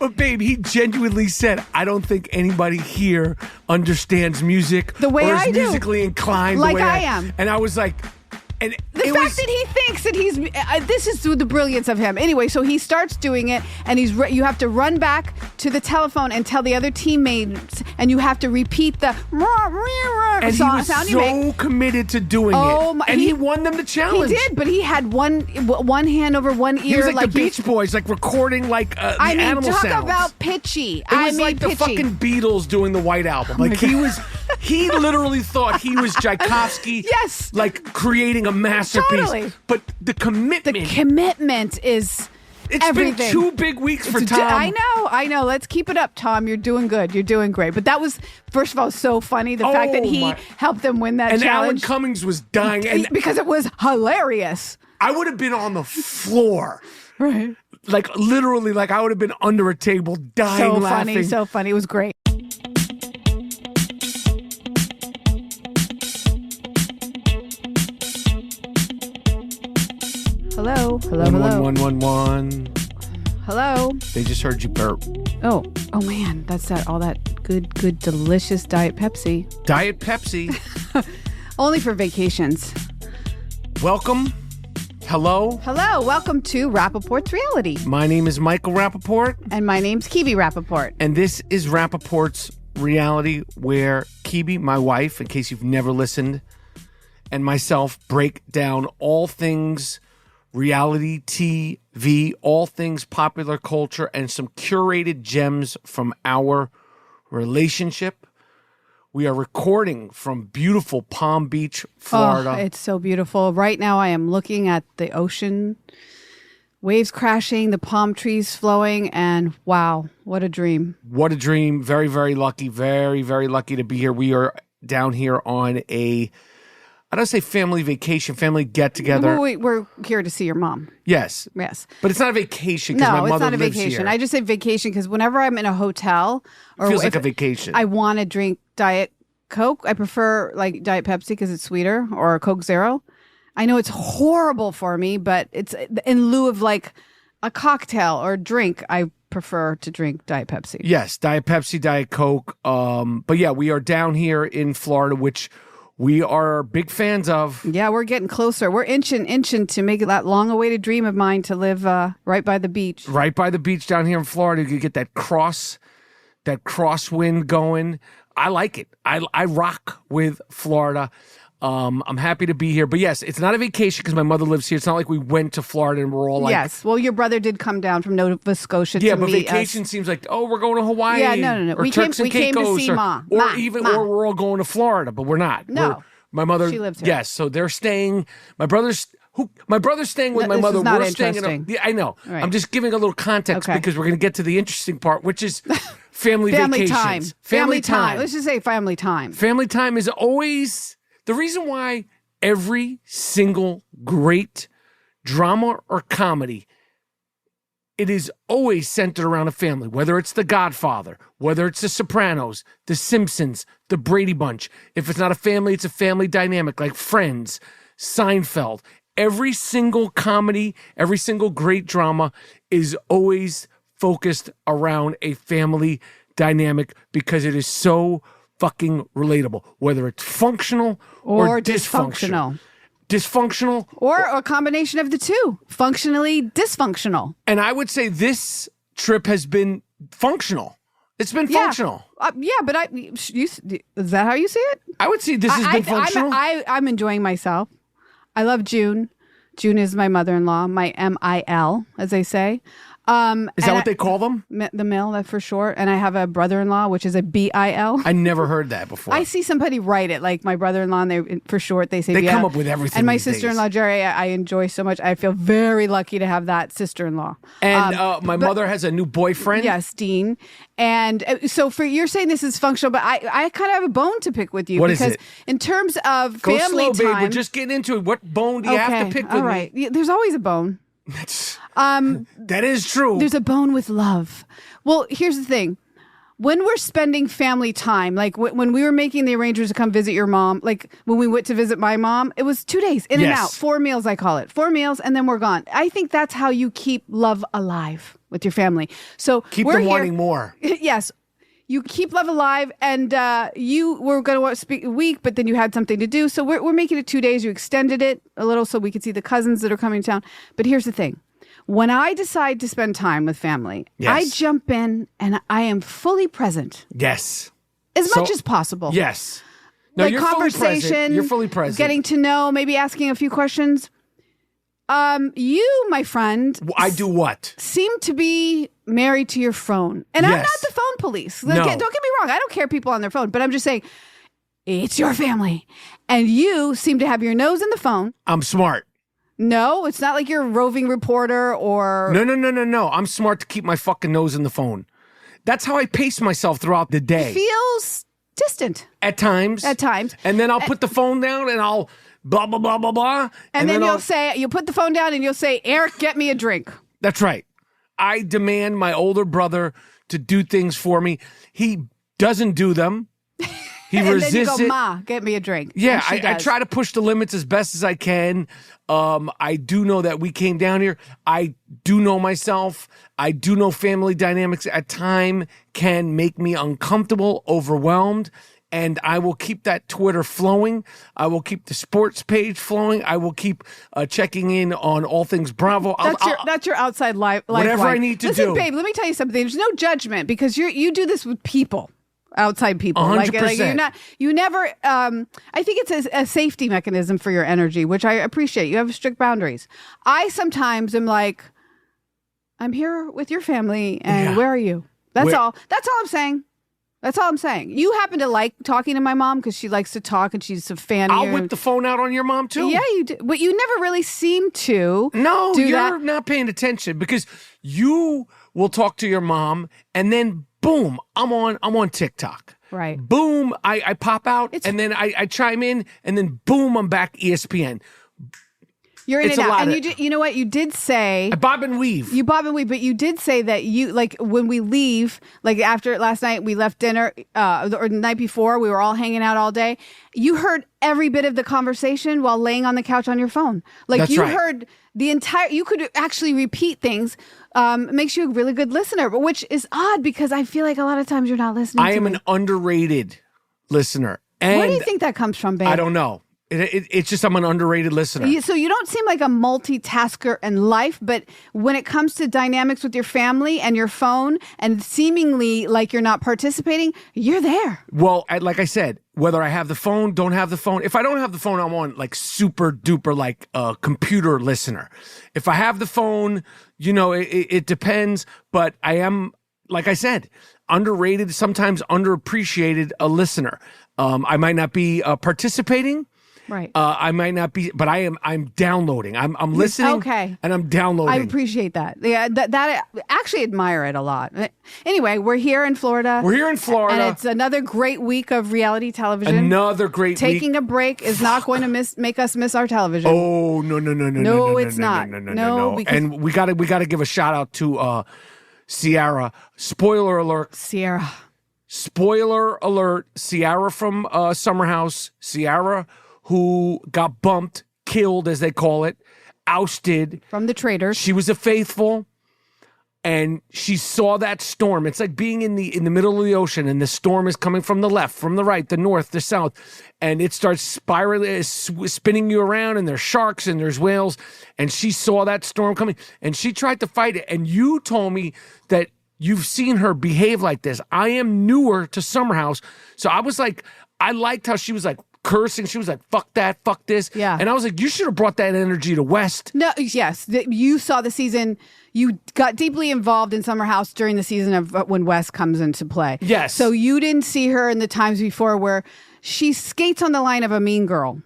But babe, he genuinely said, I don't think anybody here understands music the way or is I do. musically inclined like the way I am. And I was like, and the fact that he thinks that he's this is the brilliance of him. Anyway, so he starts doing it, and you have to run back to the telephone and tell the other teammates, and you have to repeat the and sound he was so committed to doing it. And he won them the challenge. He did, but he had one hand over one ear. He was like the Beach Boys, like recording like the animal talk sounds. About pitchy. It was like the fucking Beatles doing the White Album. Like he literally thought he was Tchaikovsky. Yes. Like creating a masterpiece. Totally. But the commitment. Is It's everything. been 2 big weeks for Tom. I know. Let's keep it up, Tom. You're doing good. You're doing great. But that was, first of all, so funny. The fact that he helped them win that challenge. And Alan challenge. Cummings was dying. Because it was hilarious. I would have been on the floor. Right. Like literally, like I would have been under a table dying laughing. So funny. It was great. Hello. 11111. Hello. They just heard you burp. Oh man, that's all that good, delicious Diet Pepsi. Diet Pepsi. Only for vacations. Welcome. Hello. Welcome to Rapaport's Reality. My name is Michael Rapaport. And my name's Kebe Rapaport. And this is Rapaport's Reality, where Kebe, my wife, in case you've never listened, and myself break down all things reality TV, all things popular culture, and some curated gems from our relationship. We are recording from beautiful Palm Beach, Florida. Oh, it's so beautiful. Right now I am looking at the ocean, waves crashing, the palm trees flowing, and wow, what a dream. What a dream. Very, very lucky. Very, very lucky to be here. We are down here on I don't say family vacation, family get-together. We're here to see your mom. Yes. But it's not a vacation because my mother lives here. No, it's not a vacation. I just say vacation because whenever I'm in a hotel, it feels like a vacation. I want to drink Diet Coke. I prefer like Diet Pepsi because it's sweeter, or Coke Zero. I know it's horrible for me, but it's in lieu of like a cocktail or drink. I prefer to drink Diet Pepsi. Yes, Diet Pepsi, Diet Coke. But yeah, we are down here in Florida, which we are big fans of. Yeah, we're getting closer. We're inching to make that long-awaited dream of mine to live right by the beach. Right by the beach down here in Florida. You get that crosswind going. I like it. I rock with Florida. I'm happy to be here. But yes, it's not a vacation because my mother lives here. It's not like we went to Florida and we're all like... Yes. Well, your brother did come down from Nova Scotia to meet us. Yeah, but vacation seems like, we're going to Hawaii. Yeah, no. Or we Turks and came to see Caicos, Ma. Or we're all going to Florida, but we're not. No. My mother... She lives here. Yes, so they're staying... My brother's staying with my mother. Is not we're staying in yeah, I know. Right. I'm just giving a little context because we're going to get to the interesting part, which is family vacations. Time. Family time. Let's just say family time. Family time is always... The reason why every single great drama or comedy, it is always centered around a family, whether it's The Godfather, whether it's The Sopranos, The Simpsons, The Brady Bunch. If it's not a family, it's a family dynamic like Friends, Seinfeld. Every single comedy, every single great drama is always focused around a family dynamic because it is so fucking relatable, whether it's functional or dysfunctional. Dysfunctional. Or a combination of the two. Functionally dysfunctional. And I would say this trip has been functional. It's been functional. But is that how you see it? I would say this has been functional. I'm enjoying myself. I love June. June is my mother-in-law, my MIL, as they say. Is that what they call them? The mill, that for short. And I have a brother-in-law, which is a BIL. I never heard that before. I see somebody write it, like my brother-in-law, and they for short, they say they BIL. come up with everything. And my sister-in-law, Jerry, I enjoy so much. I feel very lucky to have that sister-in-law. And my mother has a new boyfriend. Yes, Dean. And so you're saying this is functional, but I kind of have a bone to pick with you. What because is it? In terms of Go family slow, time. babe. We're just getting into it. What bone do you have to pick with all right. me? There's always a bone. That is true. There's a bone with love. Well, here's the thing. when we're spending family time, like when we were making the arrangements to come visit your mom, like when we went to visit my mom, it was 2 days in and out, 4 meals, I call it 4 meals. And then we're gone. I think that's how you keep love alive with your family. So keep them wanting more. Yes. You keep love alive, and you were going to speak a week, but then you had something to do. So we're making it 2 days. You extended it a little so we could see the cousins that are coming to town. But here's the thing. When I decide to spend time with family, I jump in and I am fully present. Yes. As much as possible. Yes. No, like you're conversation, fully present. You're fully present. Getting to know, maybe asking a few questions. You, my friend. I do what? Seem to be married to your phone. And I'm not the phone police. No. Don't get me wrong. I don't care people on their phone. But I'm just saying, it's your family. And you seem to have your nose in the phone. I'm smart. No, it's not like you're a roving reporter or... No. I'm smart to keep my fucking nose in the phone. That's how I pace myself throughout the day. Feels distant. At times. And then I'll put the phone down and I'll blah, blah, blah, blah, blah. And then you'll put the phone down and you'll say, Eric, get me a drink. That's right. I demand my older brother to do things for me. He doesn't do them. He resists then you go, it. Ma, get me a drink. Yeah, I try to push the limits as best as I can. I do know that we came down here. I do know myself. I do know family dynamics at time can make me uncomfortable, overwhelmed, and I will keep that Twitter flowing. I will keep the sports page flowing. I will keep checking in on all things Bravo. That's your outside life. Whatever I need to do. Listen, do. babe, let me tell you something. There's no judgment because you do this with people. Outside people. 100%. Like you never, I think it's a safety mechanism for your energy, which I appreciate. You have strict boundaries. I sometimes am like, I'm here with your family and where are you? That's all I'm saying. That's all I'm saying. You happen to like talking to my mom because she likes to talk and she's a fan of you. I'll whip the phone out on your mom too. Yeah, you do. But you never really seem to. No, you're not paying attention because you will talk to your mom and then boom, I'm on TikTok. Right. Boom, I pop out and then I chime in and then boom, I'm back ESPN. You're in and out. And you know what? You did say... I bob and weave. You bob and weave, but you did say that you, like, when we leave, like, after last night, we left dinner, or the night before, we were all hanging out all day. You heard every bit of the conversation while laying on the couch on your phone. Like, That's right. Heard the entire... You could actually repeat things. Makes you a really good listener, but which is odd because I feel like a lot of times you're not listening I am an underrated listener. And where do you think that comes from, babe? I don't know. It's just I'm an underrated listener. So you don't seem like a multitasker in life, but when it comes to dynamics with your family and your phone and seemingly like you're not participating, you're there. Well, like I said, whether I have the phone, don't have the phone. If I don't have the phone, I'm on like super duper like a computer listener. If I have the phone, it depends, but I am, like I said, underrated, sometimes underappreciated a listener. I might not be participating. Right. I might not be, but I'm downloading. I'm listening. Okay. And I'm downloading. I appreciate that. Yeah, that I actually admire it a lot. Anyway, we're here in Florida. And it's another great week of reality television. Another great Taking week. a break is not going to make us miss our television. Oh, no. No, it's not. No. And we got to give a shout out to Ciara. Spoiler alert. Spoiler alert. Ciara from Summer House. Ciara, who got bumped, killed, as they call it, ousted. From the Traitor'S. She was a faithful, and she saw that storm. It's like being in the middle of the ocean, and the storm is coming from the left, from the right, the north, the south, and it starts spiraling, spinning you around, and there's sharks, and there's whales, and she saw that storm coming, and she tried to fight it, and you told me that you've seen her behave like this. I am newer to Summer House, so I was like, I liked how she was like, cursing. She was like, fuck that, fuck this. Yeah. And I was like, you should have brought that energy to West. No, yes. You saw the season. You got deeply involved in Summer House during the season of when West comes into play. Yes. So you didn't see her in the times before where she skates on the line of a mean girl.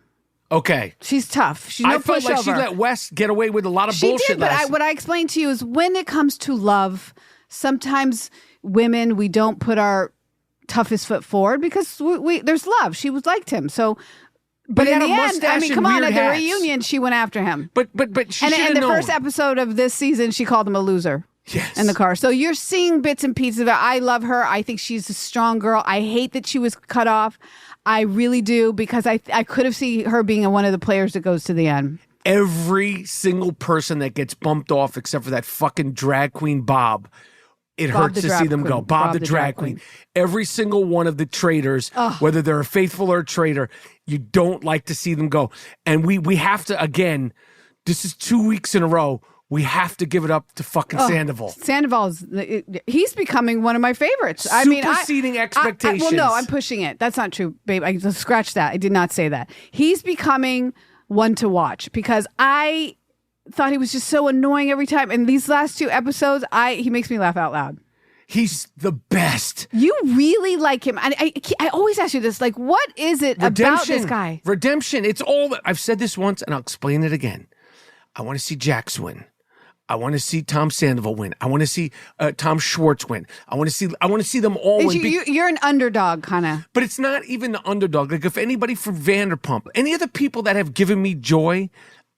Okay. She's tough. She's no I felt pushover. like she let West get away with a lot of bullshit. She did, but what I explained to you is when it comes to love, sometimes women, we don't put our toughest foot forward because there's love. She liked him. So, but in the end, I mean, come on, at the reunion, she went after him. But she should have known. And the first episode of this season, she called him a loser. Yes. in the car. So you're seeing bits and pieces of it. I love her. I think she's a strong girl. I hate that she was cut off. I really do, because I could have seen her being one of the players that goes to the end. Every single person that gets bumped off, except for that fucking drag queen Bob, it Bob hurts the to drag see them queen. go. Bob the drag queen. Every single one of the traitors, whether they're a faithful or a traitor, you don't like to see them go. And we have to, again, this is 2 weeks in a row, we have to give it up to fucking Sandoval. He's becoming one of my favorites. Superseding expectations. Well, no, I'm pushing it. That's not true, babe. I just scratch that. I did not say that. He's becoming one to watch, because I thought he was just so annoying every time. And these last 2 episodes, he makes me laugh out loud. He's the best. You really like him. And I always ask you this, like, what is it about this guy? Redemption. It's all that I've said this once, and I'll explain it again. I want to see Jax win. I want to see Tom Sandoval win. I want to see Tom Schwartz win. I want to see them all win. You're an underdog, kind of. But it's not even the underdog. Like, if anybody from Vanderpump, any of the people that have given me joy,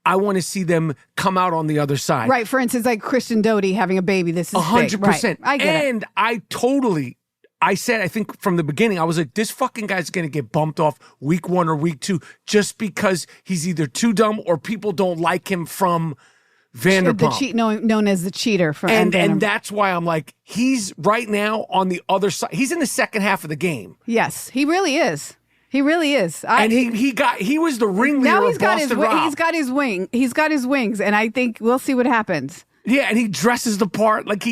I want to see them come out on the other side. Right. For instance, like Kristen Doty having a baby. This is 100%. Right. I get it. And I said, I think from the beginning, I was like, this fucking guy's going to get bumped off week 1 or week 2 just because he's either too dumb or people don't like him from Vanderpump. Known as the cheater from and that's why I'm like, he's right now on the other side. He's in the second half of the game. Yes, he really is. He really is. And he was the ringleader now of Boston Rob. He's got his wing. He's got his wings, and I think we'll see what happens. Yeah, and he dresses the part. Like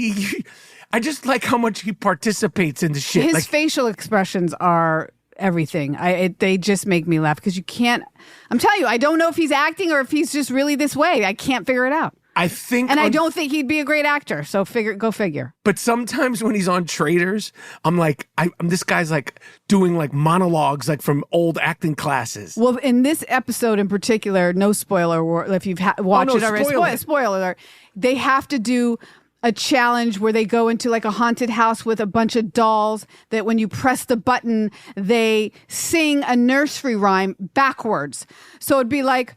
I just like how much he participates in the shit. His facial expressions are everything. They just make me laugh, because you can't. I'm telling you, I don't know if he's acting or if he's just really this way. I can't figure it out. I think, and I don't think he'd be a great actor. So go figure. But sometimes when he's on Traitors, I'm like, this guy's like doing like monologues like from old acting classes. Well, in this episode in particular, no spoiler if you've watched it already. Spoiler alert. They have to do a challenge where they go into like a haunted house with a bunch of dolls that when you press the button, they sing a nursery rhyme backwards. So it'd be like,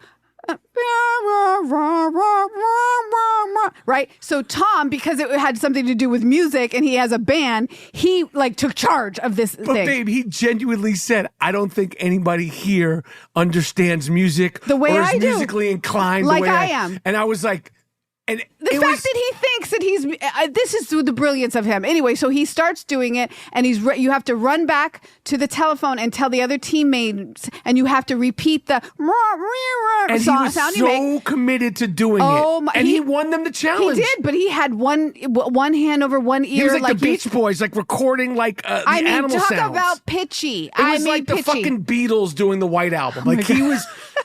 right? So Tom, because it had something to do with music and he has a band, he like took charge of this thing. But babe, he genuinely said, I don't think anybody here understands music the way or is I do. Musically inclined like the way I am. And I was like, and the fact that he thinks that he's this is the brilliance of him. Anyway, so he starts doing it, and you have to run back to the telephone and tell the other teammates, and you have to repeat the and sound he was you make. so committed to doing it, and he won them the challenge. He did, but he had one hand over one ear. He was like the Beach Boys, like recording like the animal talk sounds. About pitchy. It was like the fucking Beatles doing the White Album. Like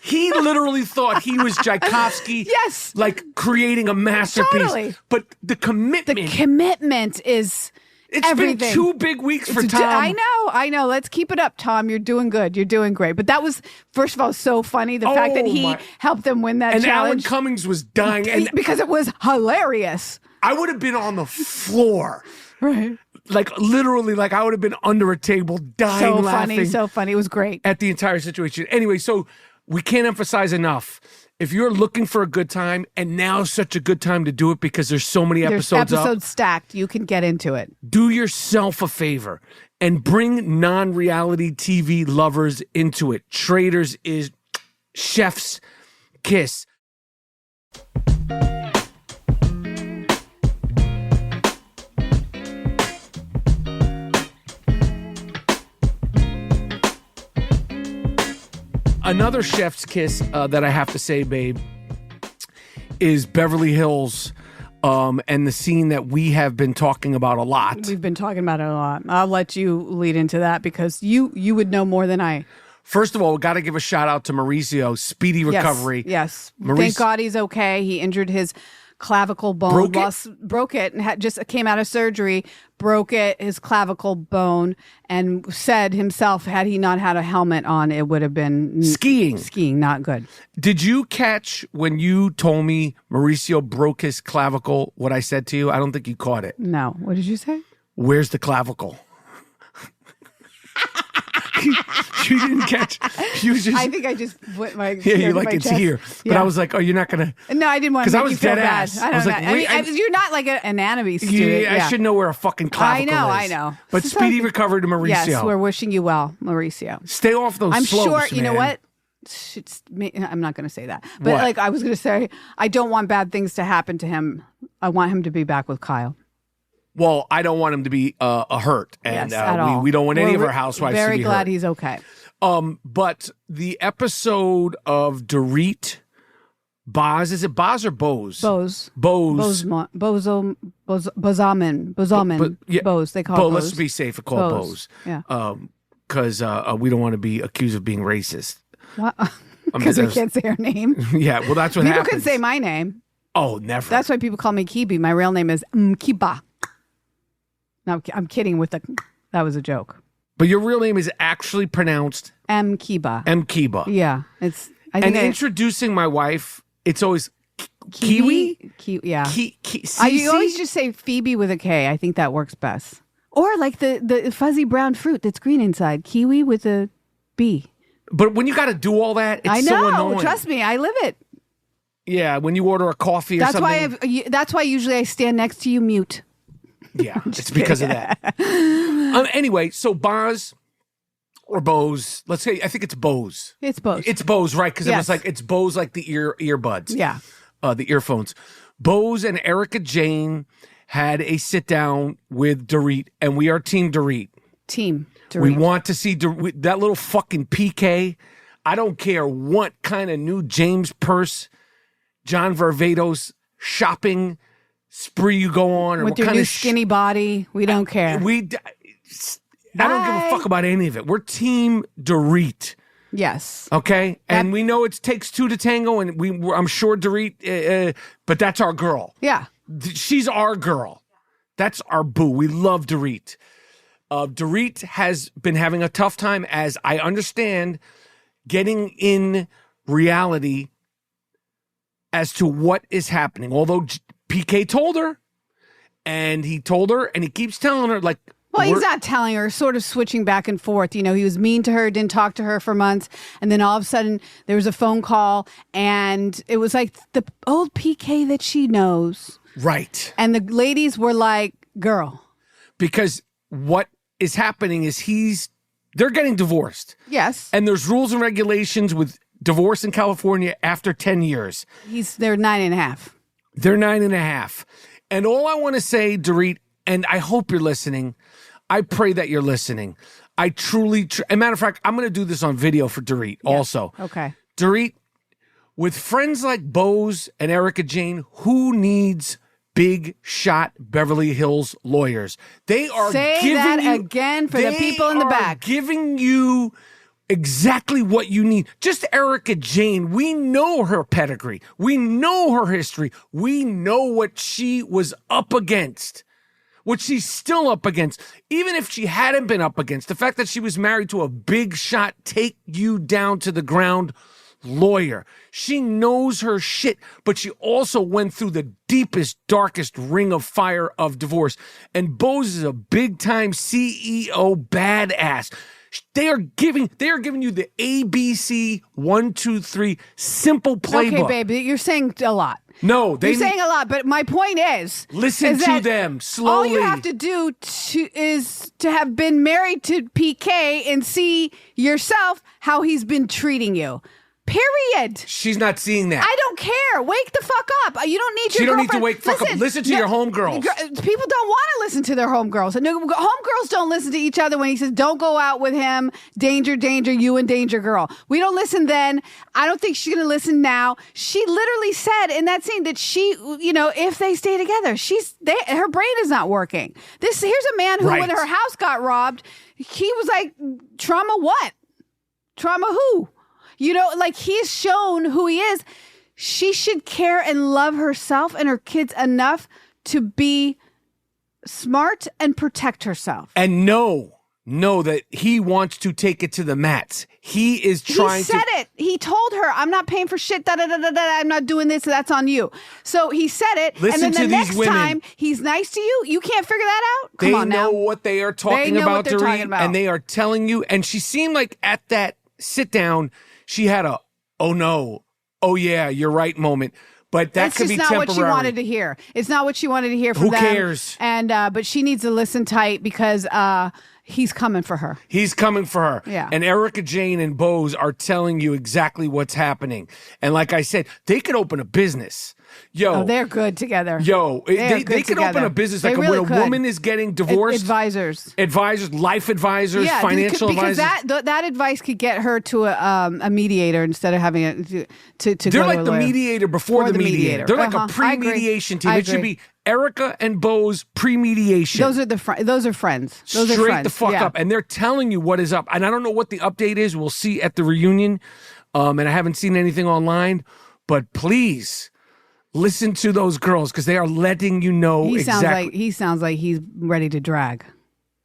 he literally thought he was Tchaikovsky. Yes, like creating a masterpiece. Totally. But the commitment is everything. Been 2 big weeks for Tom. I know. Let's keep it up, Tom. You're doing good. You're doing great. But that was, first of all, so funny. The fact that he helped them win that challenge. And Alan Cummings was dying. Because it was hilarious. I would have been on the floor. Right. Like literally, like I would have been under a table dying laughing. So funny. It was great. At the entire situation. Anyway, so we can't emphasize enough. If you're looking for a good time, and now's such a good time to do it because there's so many episodes stacked, you can get into it. Do yourself a favor and bring non-reality TV lovers into it. Traitors is chef's kiss. Another chef's kiss that I have to say, babe, is Beverly Hills and the scene that we have been talking about a lot. We've been talking about it a lot. I'll let you lead into that because you would know more than I. First of all, we got to give a shout out to Mauricio. Speedy recovery. Yes. Thank God he's okay. He injured his clavicle bone. Broke it and just came out of surgery, broke his clavicle bone, and said himself, had he not had a helmet on, it would have been skiing, not good. Did you catch when you told me Mauricio broke his clavicle, what I said to you? I don't think you caught it. No. What did you say? Where's the clavicle? You didn't catch. You was just. I think I just put my You like it's chest. here, but Yeah. I was like, oh, you're not gonna. No, I didn't want to 'Cause make I was you feel dead bad. ass. I I don't was know. like, I mean, wait, you're not like an anatomy student. I should know where a fucking clavicle is. I know. But speedy recovery to Mauricio. Yes, we're wishing you well, Mauricio. Stay off those I'm slopes, sure. You know man. what? I'm not going to say that, but What? like I was going to say, I don't want bad things to happen to him. I want him to be back with Kyle. Well, I don't want him to be hurt, and Yes, at all. we don't want any We're of our housewives to very be glad hurt. he's okay. But the episode of Dorit, Boz, is it Boz or Bose? Bozaman. Yeah, Bose. They call it Bose. Let's be safe and call it Bose. Yeah. Because we don't want to be accused of being racist. What? Because we can't say her name. Yeah, well, that's what People happens. can say my name. Oh, never. That's why people call me Kebe. My real name is Mkiba. No, I'm kidding with the. That was a joke. But your real name is actually pronounced Mkiba. Mkiba. Yeah, it's. I think introducing my wife, it's always Kiwi. Yeah. Cici? You always just say Phoebe with a K. I think that works best. Or like the fuzzy brown fruit that's green inside. Kiwi with a B. But when you got to do all that, it's I know. so annoying. Trust me, I live it. Yeah, when you order a coffee or something. That's why usually I stand next to you mute. Yeah, it's because of that. Anyway, so Boz or Bose, let's say, I think it's Bose. It's Bose. It's Bose, right? Because it Yes. was like, it's Bose like the earbuds. Yeah. The earphones. Bose and Erica Jane had a sit down with Dorit, and we are Team Dorit. Team Dorit. We want to see that little fucking PK. I don't care what kind of new James Purse, John Varvatos shopping spree you go on, or with what your kind new of skinny body. We don't care. I don't give a fuck about any of it. We're Team Dorit. Yes. Okay, and we know it takes two to tango, and I'm sure Dorit, but that's our girl. Yeah. She's our girl. That's our boo. We love Dorit. Dorit has been having a tough time, as I understand, getting in reality as to what is happening. Although PK told her, and he keeps telling her, like, well, he's not telling her, sort of switching back and forth. You know, he was mean to her, didn't talk to her for months. And then all of a sudden there was a phone call, and it was like the old PK that she knows. Right. And the ladies were like, girl. Because what is happening is they're getting divorced. Yes. And there's rules and regulations with divorce in California after 10 years. They're 9.5. They're 9.5. And all I want to say, Dorit, and I hope you're listening. I pray that you're listening. I truly, as a matter of fact, I'm going to do this on video for Dorit also. Okay. Dorit, with friends like Bose and Erica Jane, who needs big shot Beverly Hills lawyers? They are Say that again for the people in the back. Giving you exactly what you need. Just Erica Jane, we know her pedigree. We know her history. We know what she was up against. What she's still up against. Even if she hadn't been up against, the fact that she was married to a big shot, take you down to the ground lawyer. She knows her shit, but she also went through the deepest, darkest ring of fire of divorce. And Bose is a big time CEO badass. They are giving you the ABC 1, 2, 3 simple playbook. Okay, baby, you're saying a lot. No, you're saying a lot, but my point is, listen to them slowly. All you have to do is to have been married to PK and see yourself how he's been treating you. Period. She's not seeing that. I don't care. Wake the fuck up. You don't need your She don't girlfriend. need to wake fuck up. Listen to your homegirls. People don't want to listen to their homegirls. No, homegirls don't listen to each other when he says, don't go out with him. Danger, danger, you and danger girl. We don't listen then. I don't think she's going to listen now. She literally said in that scene that if they stay together, her brain is not working. Here's a man who, when her house got robbed, he was like, trauma what? Trauma who? He's shown who he is. She should care and love herself and her kids enough to be smart and protect herself. And know know that he wants to take it to the mats. He is trying to... He said it. He told her, I'm not paying for shit. I'm not doing this. So that's on you. So he said it. Listen and then to the these next women. time he's nice to you, you can't figure that out? Come They on now. know what they are talking about, Dorit, and they are telling you. And she seemed like at that sit down, she had a, oh no, oh yeah, you're right moment. But that could be temporary. It's not what she wanted to hear. It's not what she wanted to hear from them. Who cares? And but she needs to listen tight because he's coming for her. He's coming for her. Yeah. And Erica Jane and Bose are telling you exactly what's happening. And like I said, they could open a business. Yo, they're good together. They could open a business like really when a woman is getting divorced. Advisors, life advisors, financial because advisors. that advice could get her to a mediator instead of having to They're go like to a the lawyer. mediator before the mediator. They're like a pre-mediation team. I It should agree. be Erica and Bose pre-mediation. Those are those are friends. Those Straight are friends. the fuck up. And they're telling you what is up. And I don't know what the update is. We'll see at the reunion. And I haven't seen anything online. But please listen to those girls because they are letting you know exactly. He sounds like he's ready to drag.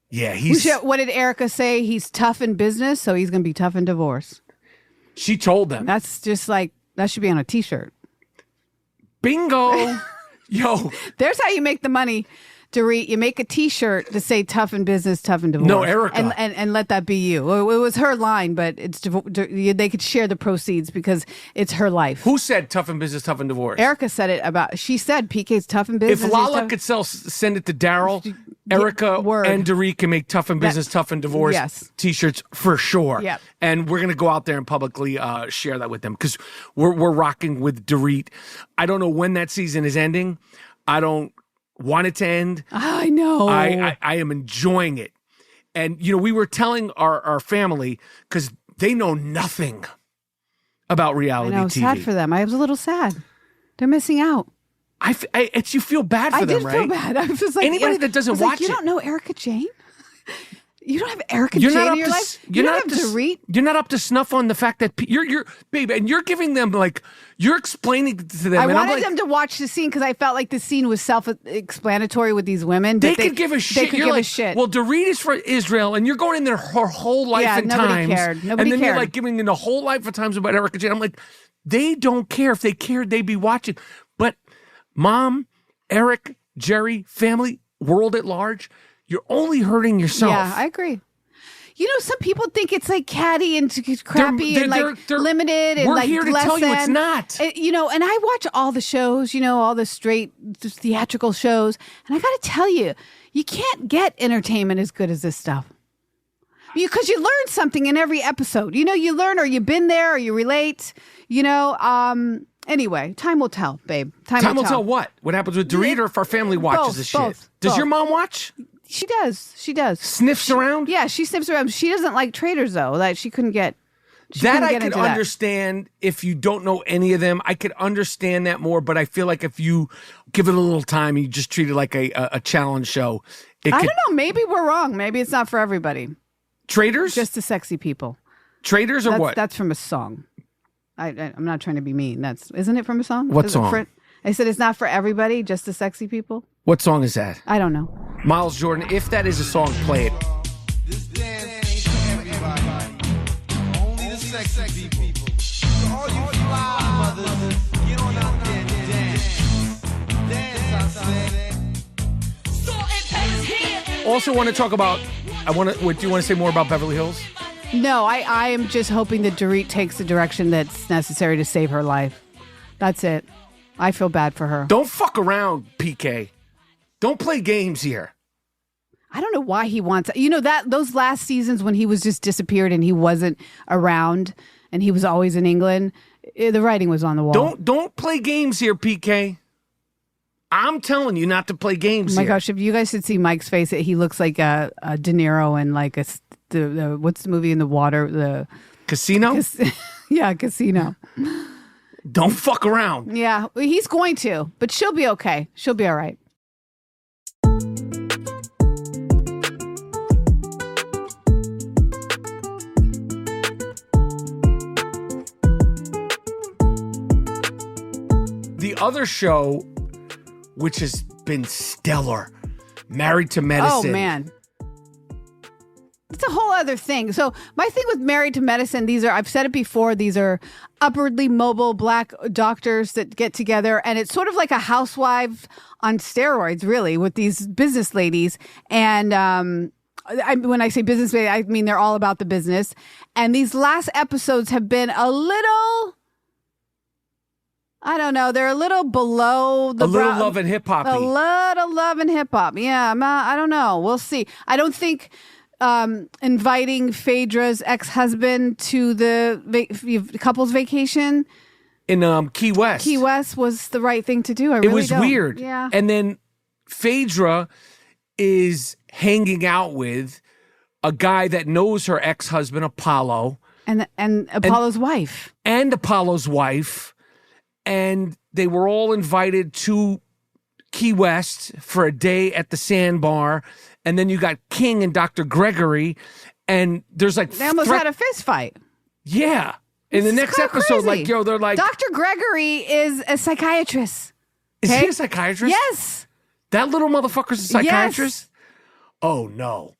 Yeah, what did Erica say? He's tough in business, so he's going to be tough in divorce. She told them. That's just like, that should be on a t-shirt. Bingo. Yo. There's how you make the money. Dorit, you make a t-shirt to say tough in business, tough in divorce. No, Erica. And let that be you. Well, it was her line, but they could share the proceeds because it's her life. Who said tough in business, tough in divorce? Erica said it she said PK's tough in business. If Lala could send it to Daryl, Erica and Dorit can make tough in business, tough in divorce t-shirts for sure. Yep. And we're going to go out there and publicly share that with them because we're rocking with Dorit. I don't know when that season is ending. I don't want it to end. I know. I am enjoying it. And, we were telling our family because they know nothing about reality TV. Sad for them. I was a little sad. They're missing out. You feel bad for them, right? I did feel bad. I was like, anybody that doesn't watch you don't know Erica Jane? You don't have Erica Jane in your life? You don't have Dorit? You're not up to snuff on the fact that you're babe, and you're giving them you're explaining to them. I wanted them to watch the scene because I felt like the scene was self-explanatory with these women. They could give a shit. They could give a shit. Well, Dorit is for Israel, and you're going in there her whole life and nobody times. Cared. Nobody and then cared. you're giving them the whole life of times about Erica Jane. I'm like, they don't care. If they cared, they'd be watching. But Mom, Eric, Jerry, family, world at large, you're only hurting yourself. Yeah, I agree. Some people think it's like catty and crappy and limited and we're here to less tell you than. it's not. And I watch all the shows, all the straight theatrical shows, and I got to tell you, you can't get entertainment as good as this stuff. Because you learn something in every episode. You learn, or you've been there, or you relate. Anyway, time will tell, babe. Time will tell. What? What happens with Dorit, or if our family watches the shit? Does your mom watch? She does. Sniffs around? Yeah, she sniffs around. She doesn't like Traitor'S, though. That she couldn't get. I could understand if you don't know any of them. I could understand that more, but I feel like if you give it a little time and you just treat it like a challenge show. I don't know. Maybe we're wrong. Maybe it's not for everybody. Traitors? Just the sexy people. Traitors or what? That's from a song. I'm not trying to be mean. Isn't it from a song? What song? I said it's not for everybody, just the sexy people. What song is that? I don't know. Miles Jordan, if that is a song, play it. This dance ain't for everybody. Only the sexy people. So all you fly mothers, get on out there and dance. Dance, I said. Also want to talk about, do you want to say more about Beverly Hills? No, I am just hoping that Dorit takes the direction that's necessary to save her life. That's it. I feel bad for her. Don't fuck around, PK. Don't play games here. I don't know why he wants those last seasons when he was just disappeared and he wasn't around and he was always in England. The writing was on the wall. Don't play games here, PK. I'm telling you not to play games. Oh my gosh! If you guys should see Mike's face, he looks like a De Niro and like the what's the movie in the water? The Casino. Yeah, Casino. Don't fuck around. Yeah, he's going to, but she'll be okay. She'll be all right. The other show, which has been stellar, Married to Medicine. Oh, man. a whole other thing. So my thing with Married to Medicine, I've said it before, these are upwardly mobile Black doctors that get together, and it's sort of like a Housewives on steroids, really, with these business ladies. And when I say business lady, I mean they're all about the business. And these last episodes have been a little... I don't know. They're a little below the little Love and Hip Hop. A little Love and Hip Hop. Yeah, I don't know. We'll see. I don't think inviting Phaedra's ex-husband to the couple's vacation in Key West. Key West was the right thing to do. It was weird. Yeah. And then Phaedra is hanging out with a guy that knows her ex-husband, Apollo. And Apollo's wife. And Apollo's wife. And they were all invited to Key West for a day at the Sandbar. And then you got King and Dr. Gregory. And there's like... They almost had a fist fight. Yeah. In the next episode, crazy. they're like... Dr. Gregory is a psychiatrist. Is he a psychiatrist? Yes. That little motherfucker's a psychiatrist? Yes. Oh, no.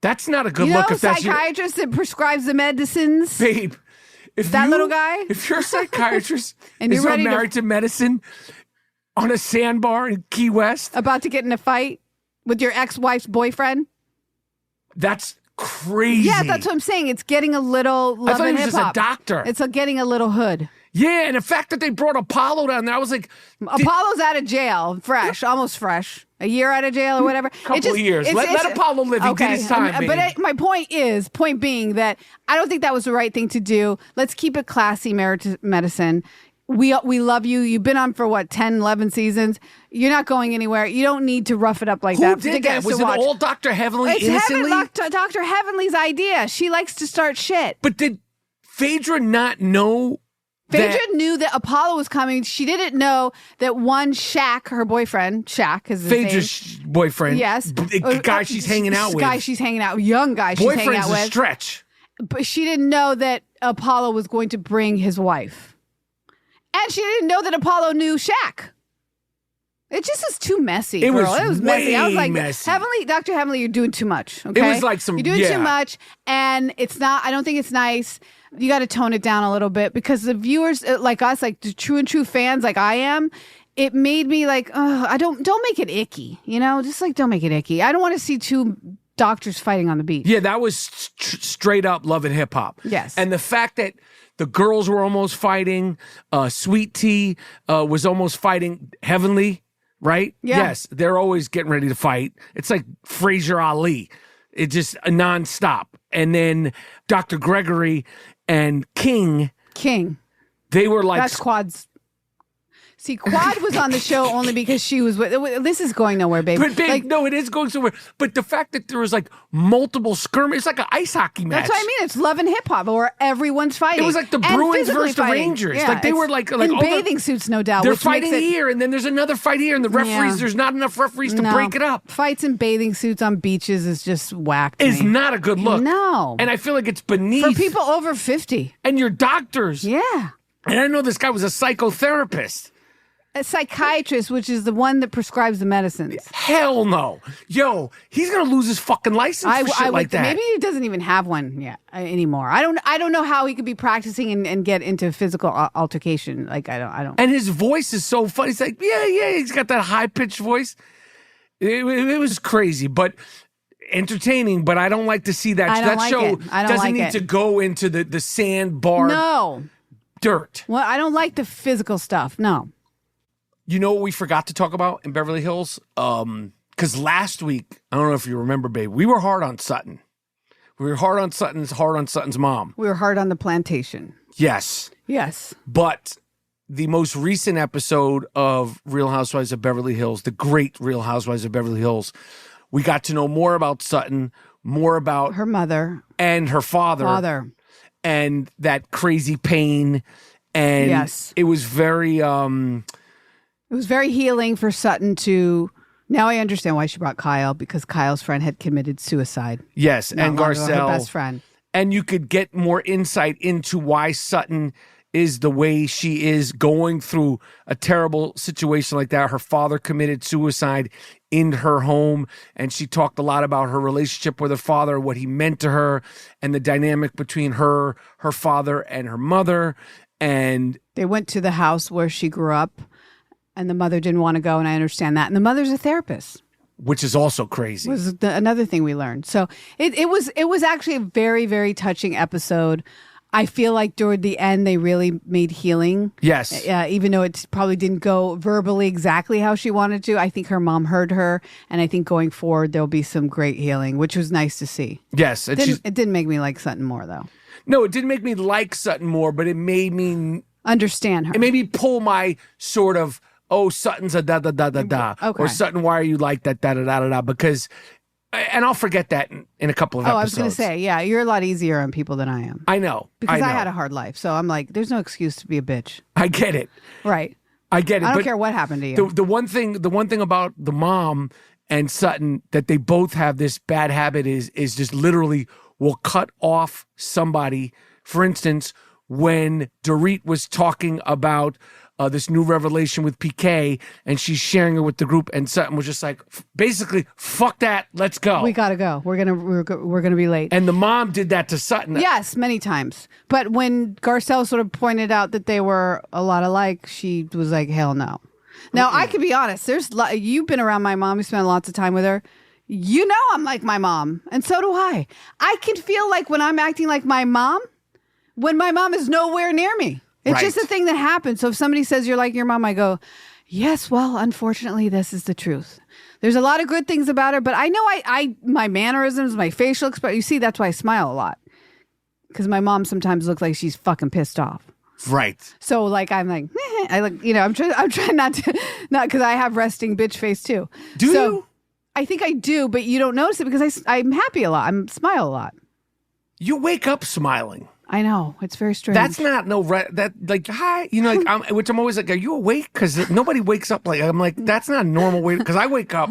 That's not a good look. If that's psychiatrist that prescribes the medicines? Babe. Little guy? If you're a psychiatrist and you're ready Married to Medicine on a sandbar in Key West. About to get in a fight with your ex-wife's boyfriend? That's crazy. Yeah, that's what I'm saying. It's getting a little Love and Hip Hop. I thought he was just a doctor. It's getting a little hood. Yeah, and the fact that they brought Apollo down there, I was like... Apollo's out of jail, fresh, almost fresh. A year out of jail or whatever. Couple of years. Let Apollo live. He did his time, But my point being that I don't think that was the right thing to do. Let's keep it classy, Married to Medicine. We love you. You've been on for 10, 11 seasons. You're not going anywhere. You don't need to rough it up like that. Who did that? Was it all Dr. Heavenly innocently? It's Dr. Heavenly's idea. She likes to start shit. But did Phaedra not know... Phaedra knew that Apollo was coming. She didn't know that one Shaq, her boyfriend, Shaq is his Phaedra's boyfriend. Yes. The guy she's hanging out with. Young guy she's hanging out with. Boyfriend's a stretch. But she didn't know that Apollo was going to bring his wife. And she didn't know that Apollo knew Shaq. It just is too messy, girl. It was messy. I was like, messy. Dr. Heavenly, you're doing too much. Okay? It was like you're doing too much, and it's not. I don't think it's nice. You got to tone it down a little bit because the viewers like us, like the true fans, like I am. It made me like, I don't make it icky. Just like don't make it icky. I don't want to see two doctors fighting on the beach. Yeah, that was straight up Love and Hip Hop. Yes, and the fact that the girls were almost fighting, Sweet Tea was almost fighting Heavenly. Right? Yeah. Yes, they're always getting ready to fight. It's like Fraser Ali. It's just a nonstop. And then Dr. Gregory and King. They were like... That's Quad's... See, Quad was on the show only because she was with... This is going nowhere, babe. But, babe, no, it is going somewhere. But the fact that there was like multiple skirmishes, it's like an ice hockey match. That's what I mean. It's Love and Hip Hop where everyone's fighting. It was like the Bruins versus the Rangers. Yeah, like they were like in bathing suits, no doubt. They're fighting here, and then there's another fight here, and the referees, there's not enough referees to break it up. Fights in bathing suits on beaches is just whack. It's not a good look. No. And I feel like it's beneath. For people over 50. And your doctors. Yeah. And I know this guy was a psychotherapist. A psychiatrist, which is the one that prescribes the medicines. Hell no. Yo, he's going to lose his fucking license for shit like that. Maybe he doesn't even have one yet anymore. I don't know how he could be practicing and get into physical altercation. Like, I don't. And his voice is so funny. He's like, yeah, he's got that high-pitched voice. It was crazy, but entertaining, but I don't like to see that. That show doesn't need to go into the sandbar dirt. Well, I don't like the physical stuff. No. You know what we forgot to talk about in Beverly Hills? Because last week, I don't know if you remember, babe, we were hard on Sutton. We were hard on Sutton's mom. We were hard on the plantation. Yes. But the most recent episode of Real Housewives of Beverly Hills, the great Real Housewives of Beverly Hills, we got to know more about Sutton, more about her mother and her father. And that crazy pain. And it was very... It was very healing for Sutton to... Now I understand why she brought Kyle, because Kyle's friend had committed suicide. Yes, and Garcelle. Her best friend. And you could get more insight into why Sutton is the way she is, going through a terrible situation like that. Her father committed suicide in her home, and she talked a lot about her relationship with her father, what he meant to her, and the dynamic between her father, and her mother. And they went to the house where she grew up, and the mother didn't want to go, and I understand that. And the mother's a therapist, which is also crazy. Was another thing we learned. So it was actually a very, very touching episode. I feel like toward the end they really made healing. Yes. Even though it probably didn't go verbally exactly how she wanted to. I think her mom heard her, and I think going forward there'll be some great healing, which was nice to see. Yes. It didn't make me like Sutton more, though. No, it didn't make me like Sutton more, but it made me understand her. It made me pull my sort of, oh, Sutton's a da-da-da-da-da. Okay. Or Sutton, why are you like that, da-da-da-da-da? Because, and I'll forget that in a couple of episodes. I was going to say, yeah, you're a lot easier on people than I am. I know. Because I had a hard life. So I'm like, there's no excuse to be a bitch. I get it. Right. I get it. I don't care what happened to you. The one thing about the mom and Sutton that they both have this bad habit is just literally will cut off somebody. For instance, when Dorit was talking about this new revelation with PK, and she's sharing it with the group, and Sutton was just like, basically, fuck that, let's go. We gotta go. We're gonna be late. And the mom did that to Sutton. Yes, many times. But when Garcelle sort of pointed out that they were a lot alike, she was like, hell no. Now, I can be honest. You've been around my mom. You spent lots of time with her. You know I'm like my mom, and so do I. I can feel like when I'm acting like my mom, when my mom is nowhere near me. It's just a thing that happens. So if somebody says you're like your mom, I go, yes, well, unfortunately, this is the truth. There's a lot of good things about her, but I know my mannerisms, my facial expression, you see, that's why I smile a lot. Because my mom sometimes looks like she's fucking pissed off. Right. So like, I'm like, I'm trying not because I have resting bitch face too. Do you? I think I do, but you don't notice it because I'm happy a lot. I smile a lot. You wake up smiling. I know. It's very strange. That's not hi, which I'm always like, are you awake? Because nobody wakes up like, I'm like, that's not a normal way. Because I wake up.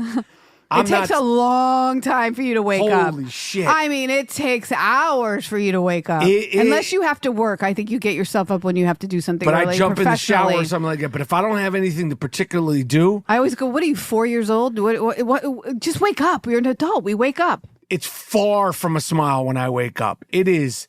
It takes a long time for you to wake up. Holy shit. I mean, it takes hours for you to wake up. Unless you have to work. I think you get yourself up when you have to do something But really I jump in the shower or professionally. something like that. But if I don't have anything to particularly do. I always go, what are you, 4 years old? What, just wake up. You're an adult. We wake up. It's far from a smile when I wake up. It is,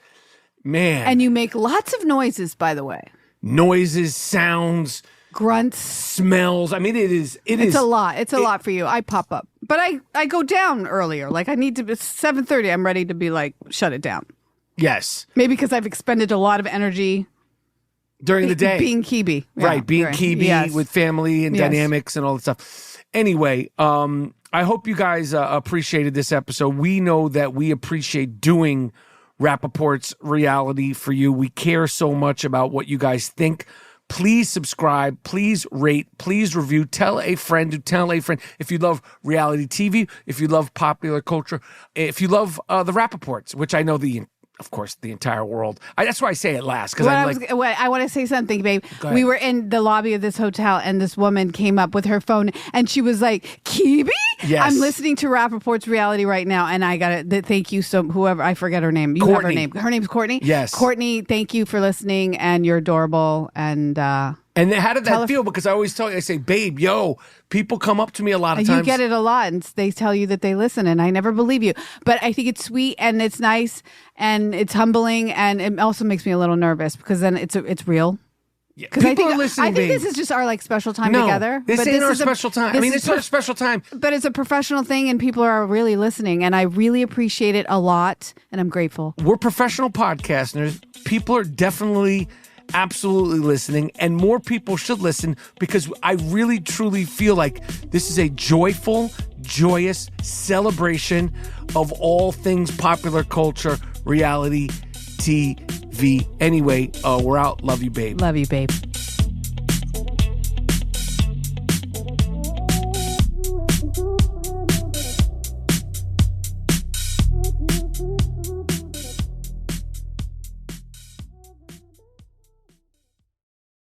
man. And you make lots of noises, by the way. Noises, sounds, grunts, smells. I mean, it's a lot. It's a lot for you. I pop up, but I go down earlier. Like I need to. It's 7:30. I'm ready to be like, shut it down. Yes. Maybe because I've expended a lot of energy during the day. Being Kebe. Right. Being Kebe with family and dynamics and all that stuff. Anyway, I hope you guys appreciated this episode. We know that we appreciate doing Rapaport's reality for you. We care so much about what you guys think. Please subscribe. Please rate. Please review. Tell a friend to tell a friend. If you love reality TV, if you love popular culture, if you love the Rapaport's, which I know of course, the entire world. That's why I say it last. Because I want to say something, babe. We were in the lobby of this hotel, and this woman came up with her phone, and she was like, Kebe? Yes. I'm listening to Rapaport's reality right now, and I got it. Thank you. So whoever, I forget her name. You have her name. Her name's Courtney? Yes. Courtney, thank you for listening, and you're adorable. And how did that feel? Because I always tell you, I say, babe, yo, people come up to me a lot of times. You get it a lot, and they tell you that they listen, and I never believe you. But I think it's sweet, and it's nice, and it's humbling, and it also makes me a little nervous because then it's real. Yeah. Because I think this is just our special time together. This ain't our special time. I mean, it's our special time. But it's a professional thing, and people are really listening, and I really appreciate it a lot, and I'm grateful. We're professional podcasters. People are definitely absolutely listening, and more people should listen because I really truly feel like this is a joyful, joyous celebration of all things popular culture, reality TV. Anyway, we're out. Love you, babe. Love you, babe.